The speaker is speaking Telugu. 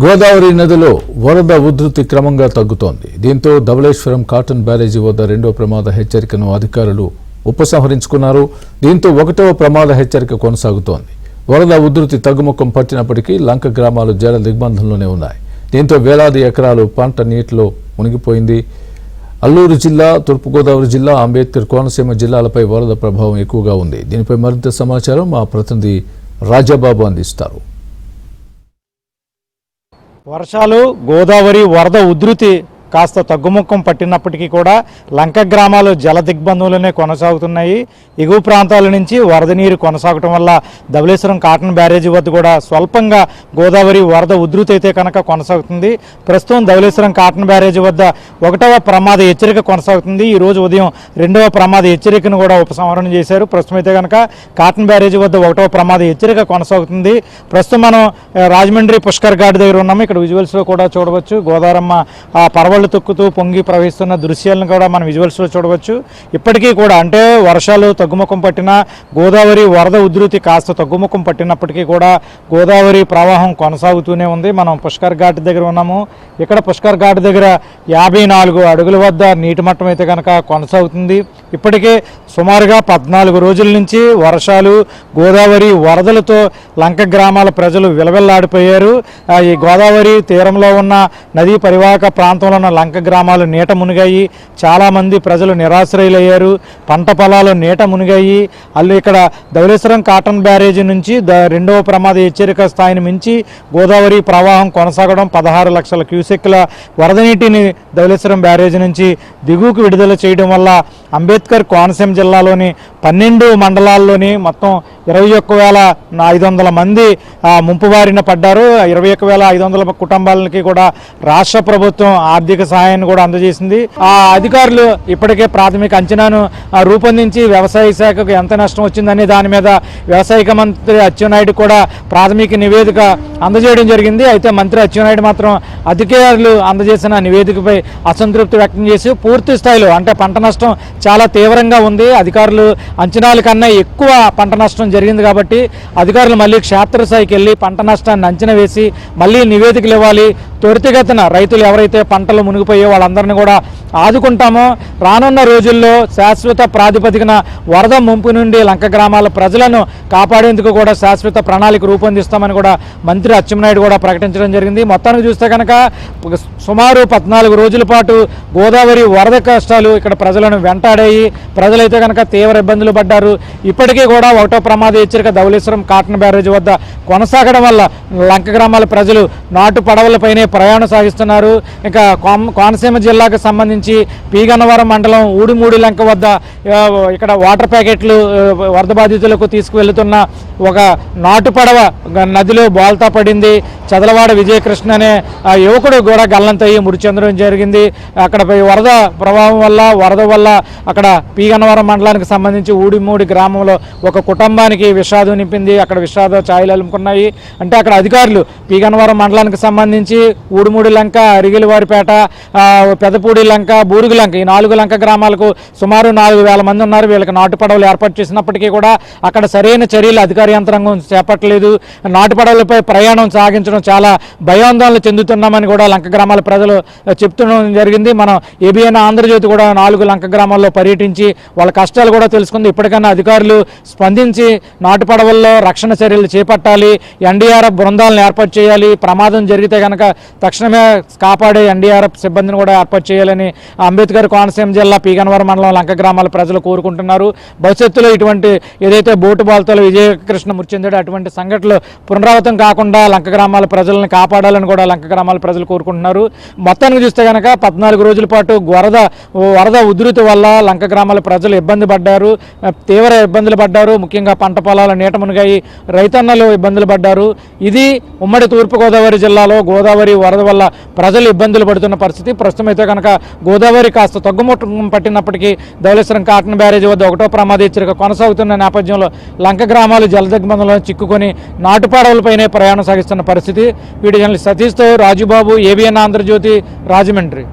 గోదావరి నదిలో వరద ఉధృతి క్రమంగా తగ్గుతోంది. దీంతో ధవళేశ్వరం కాటన్ బ్యారేజీ వద్ద రెండో ప్రమాద హెచ్చరికను అధికారులు ఉపసంహరించుకున్నారు. దీంతో ఒకటవ ప్రమాద హెచ్చరిక కొనసాగుతోంది. వరద ఉధృతి తగ్గుముఖం పట్టినప్పటికీ లంక గ్రామాలు జల దిగ్బంధంలోనే ఉన్నాయి. దీంతో వేలాది ఎకరాలు పంట నీటిలో మునిగిపోయింది. అల్లూరు జిల్లా, తూర్పుగోదావరి జిల్లా, అంబేద్కర్ కోనసీమ జిల్లాలపై వరద ప్రభావం ఎక్కువగా ఉంది. దీనిపై మరింత సమాచారం మా ప్రతినిధి రాజాబాబు అందిస్తారు. వర్షాలు, గోదావరి వరద ఉధృతి కాస్త తగ్గుముఖం పట్టినప్పటికీ కూడా లంక గ్రామాలు జల దిగ్బంధంలోనే కొనసాగుతున్నాయి. ఎగువ ప్రాంతాల నుంచి వరద నీరు కొనసాగటం వల్ల ధవళేశ్వరం కాటన్ బ్యారేజీ వద్ద కూడా స్వల్పంగా గోదావరి వరద ఉధృతి అయితే కనుక కొనసాగుతుంది. ప్రస్తుతం ధవళేశ్వరం కాటన్ బ్యారేజీ వద్ద ఒకటవ ప్రమాద హెచ్చరిక కొనసాగుతుంది. ఈ రోజు ఉదయం రెండవ ప్రమాద హెచ్చరికను కూడా ఉపసంహరణ చేశారు. ప్రస్తుతం అయితే కనుక కాటన్ బ్యారేజీ వద్ద ఒకటవ ప్రమాద హెచ్చరిక కొనసాగుతుంది. ప్రస్తుతం మనం రాజమండ్రి పుష్కర్ ఘాట్ దగ్గర ఉన్నాము. ఇక్కడ విజువల్స్లో కూడా చూడవచ్చు గోదావరమ్మ పర్వళ్ళు తొక్కుతూ పొంగి ప్రవహిస్తున్న దృశ్యాలను కూడా మనం విజువల్స్లో చూడవచ్చు. ఇప్పటికీ కూడా అంటే వర్షాలు తగ్గుముఖం పట్టిన గోదావరి వరద ఉధృతి కాస్త తగ్గుముఖం పట్టినప్పటికీ కూడా గోదావరి ప్రవాహం కొనసాగుతూనే ఉంది. మనం పుష్కర్ ఘాట్ దగ్గర ఉన్నాము. ఇక్కడ పుష్కర్ ఘాట్ దగ్గర 54 అడుగుల వద్ద నీటి మట్టం అయితే కనుక కొనసాగుతుంది. ఇప్పటికే సుమారుగా 14 రోజుల నుంచి వర్షాలు, గోదావరి వరదలతో లంక గ్రామాల ప్రజలు విలవిల్లాడిపోయారు. ఈ గోదావరి తీరంలో ఉన్న నదీ పరివాహక ప్రాంతంలో ఉన్న లంక గ్రామాలు నీట మునిగాయి. చాలామంది ప్రజలు నిరాశ్రయులయ్యారు. పంట పొలాలు నీట మునిగాయి. అల్లు ఇక్కడ ధవళేశ్వరం కాటన్ బ్యారేజీ నుంచి రెండవ ప్రమాద హెచ్చరిక స్థాయిని మించి గోదావరి ప్రవాహం కొనసాగడం 16 లక్షల క్యూసెక్ల వరద నీటిని ధవళేశ్వరం బ్యారేజీ నుంచి దిగువకు విడుదల చేయడం వల్ల అంబేద్కర్ కోనసీమ జిల్లాలోని 12 మండలాల్లోని మొత్తం 21,500 మంది ముంపు బారిన పడ్డారు. 21,500 కుటుంబాలకి కూడా రాష్ట్ర ప్రభుత్వం ఆర్థిక సహాయాన్ని కూడా అందజేసింది. ఆ అధికారులు ఇప్పటికే ప్రాథమిక అంచనాను రూపొందించి వ్యవసాయ శాఖకు ఎంత నష్టం వచ్చిందనే దాని మీద వ్యవసాయ మంత్రి అచ్చెన్నాయుడు కూడా ప్రాథమిక నివేదిక అందజేయడం జరిగింది. అయితే మంత్రి అచ్చెన్నాయుడు మాత్రం అధికారులు అందజేసిన నివేదికపై అసంతృప్తి వ్యక్తం చేసి పూర్తి స్థాయిలో అంటే పంట నష్టం చాలా తీవ్రంగా ఉంది, అధికారులు అంచనాల కన్నా ఎక్కువ పంట నష్టం జరిగింది కాబట్టి అధికారులు మళ్ళీ క్షేత్రస్థాయికి వెళ్ళి పంట నష్టాన్ని అంచనా వేసి మళ్ళీ నివేదికలు ఇవ్వాలి. త్వరితగతిన రైతులు ఎవరైతే పంటలు మునిగిపోయే వాళ్ళందరినీ కూడా ఆదుకుంటామో, రానున్న రోజుల్లో శాశ్వత ప్రాతిపదికన వరద ముంపు నుండి లంక గ్రామాల ప్రజలను కాపాడేందుకు కూడా శాశ్వత ప్రణాళిక రూపొందిస్తామని కూడా మంత్రి అచ్చెన్నాయుడు కూడా ప్రకటించడం జరిగింది. మొత్తానికి చూస్తే కనుక సుమారు 14 రోజుల పాటు గోదావరి వరద కష్టాలు ఇక్కడ ప్రజలను వెంటాడాయి. ప్రజలైతే కనుక తీవ్ర ఇబ్బందులు పడ్డారు. ఇప్పటికీ కూడా ఒకటో ప్రమాద హెచ్చరిక ధవళేశ్వరం కాటన్ బ్యారేజ్ వద్ద కొనసాగడం వల్ల లంక గ్రామాల ప్రజలు నాటు పడవలపైనే ప్రయాణం సాగిస్తున్నారు. ఇంకా కోనసీమ జిల్లాకు సంబంధించి పీగన్నవరం మండలం ఊడిమూడి లంక వద్ద ఇక్కడ వాటర్ ప్యాకెట్లు వరద బాధితులకు తీసుకువెళ్తున్న ఒక నాటు పడవ నదిలో బోల్తా పడింది. చదలవాడ విజయకృష్ణ అనే యువకుడు కూడా గల్లంతయ్యి మృతి చెందడం జరిగింది. అక్కడ వరద ప్రభావం వల్ల అక్కడ పీగన్నవరం మండలానికి సంబంధించి ఊడిమూడి గ్రామంలో ఒక కుటుంబానికి విషాదం నింపింది. అక్కడ విషాద ఛాయలు అలుముకున్నాయి. అంటే అక్కడ అధికారులు పీగన్నవరం మండలానికి సంబంధించి ఊడిమూడి లంక, అరిగిలివారిపేట, పెదపూడి లంక, బూరుగు లంక ఈ 4 లంక గ్రామాలకు సుమారు 4,000 మంది ఉన్నారు. వీళ్ళకి నాటు పడవలు ఏర్పాటు చేసినప్పటికీ కూడా అక్కడ సరైన చర్యలు అధికార యంత్రాంగం చేపట్టలేదు. నాటు పడవలపై ప్రయాణం సాగించడం చాలా భయాందోళన చెందుతున్నామని కూడా లంక గ్రామాల ప్రజలు చెప్తుండడం జరిగింది. మనం ఏబిఎన్ ఆంధ్రజ్యోతి కూడా 4 లంక గ్రామాల్లో పర్యటించి వాళ్ళ కష్టాలు కూడా తెలుసుకుంది. ఇప్పటికైనా అధికారులు స్పందించి నాటు పడవల్లో రక్షణ చర్యలు చేపట్టాలి, ఎన్డీఆర్ఎఫ్ బృందాలను ఏర్పాటు చేయాలి. ప్రమాదం జరిగితే కనుక తక్షణమే కాపాడే ఎన్డీఆర్ఎఫ్ సిబ్బందిని కూడా ఏర్పాటు చేయాలని అంబేద్కర్ కోనసీమ జిల్లా పీగన్నవరం మండలం లంక గ్రామాల ప్రజలు కోరుకుంటున్నారు. భవిష్యత్తులో ఇటువంటి ఏదైతే బోటు బాల్తలో విజయకృష్ణ మృతి చెందాడో అటువంటి సంఘటనలు పునరావృతం కాకుండా లంక గ్రామాల ప్రజలను కాపాడాలని కూడా లంక గ్రామాల ప్రజలు కోరుకుంటున్నారు. మొత్తానికి చూస్తే కనుక 14 రోజుల పాటు వరద ఉధృతి వల్ల లంక గ్రామాల ప్రజలు ఇబ్బంది పడ్డారు, తీవ్ర ఇబ్బందులు పడ్డారు. ముఖ్యంగా పంట పొలాల నీట మునిగాయి, రైతన్నలు ఇబ్బందులు పడ్డారు. ఇది ఉమ్మడి తూర్పుగోదావరి జిల్లాలో గోదావరి వరద వల్ల ప్రజలు ఇబ్బందులు పడుతున్న పరిస్థితి. ప్రస్తుతం అయితే కనుక గోదావరి కాస్త తగ్గుముఖం పట్టినప్పటికీ ధవళేశ్వరం కాటన్ బ్యారేజీ వద్ద ఒకటో ప్రమాద హెచ్చరిక కొనసాగుతున్న నేపథ్యంలో లంక గ్రామాలు జలదిగ్బంధంలో చిక్కుకొని నాటుపాడవలపైనే ప్రయాణం సాగిస్తున్న పరిస్థితి. వీడియో జర్నలిస్ట్ సతీష్తో రాజుబాబు, ఏబిఎన్ ఆంధ్రజ్యోతి, రాజమండ్రి.